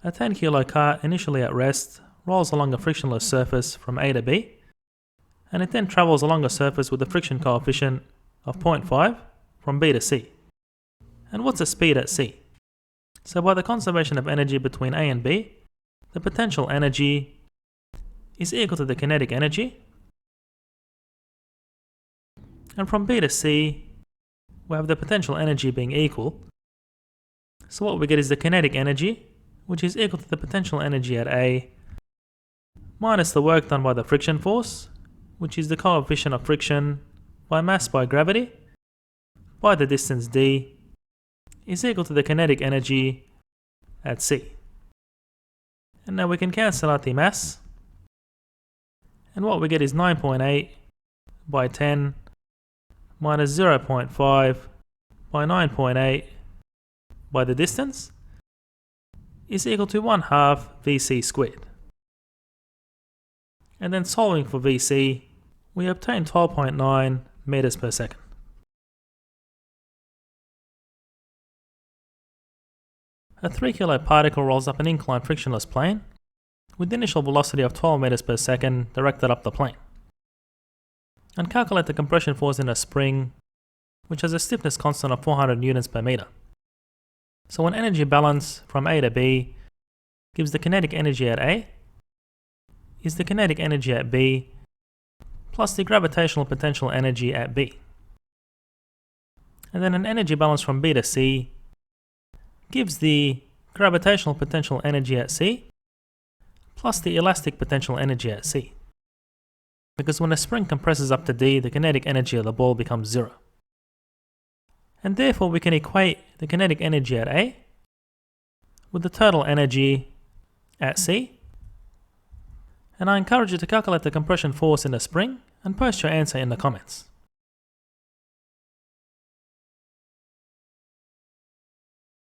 A 10 kilo car initially at rest rolls along a frictionless surface from A to B, and it then travels along a surface with a friction coefficient of 0.5 from B to C. And what's the speed at C? So by the conservation of energy between A and B, the potential energy is equal to the kinetic energy, and from B to C, we have the potential energy being equal. So what we get is the kinetic energy, which is equal to the potential energy at A, minus the work done by the friction force, which is the coefficient of friction by mass by gravity, by the distance d, is equal to the kinetic energy at C. And now we can cancel out the mass, and what we get is 9.8 by 10 minus 0.5 by 9.8 by the distance is equal to 1/2 Vc squared. And then solving for Vc, we obtain 12.9 meters per second. A 3 kilo particle rolls up an inclined frictionless plane with initial velocity of 12 meters per second directed up the plane. And calculate the compression force in a spring which has a stiffness constant of 400 newtons per meter. So an energy balance from A to B gives the kinetic energy at A is the kinetic energy at B plus the gravitational potential energy at B. And then an energy balance from B to C gives the gravitational potential energy at C plus the elastic potential energy at C. Because when a spring compresses up to D, the kinetic energy of the ball becomes 0. And therefore we can equate the kinetic energy at A with the total energy at C. And I encourage you to calculate the compression force in the spring and post your answer in the comments.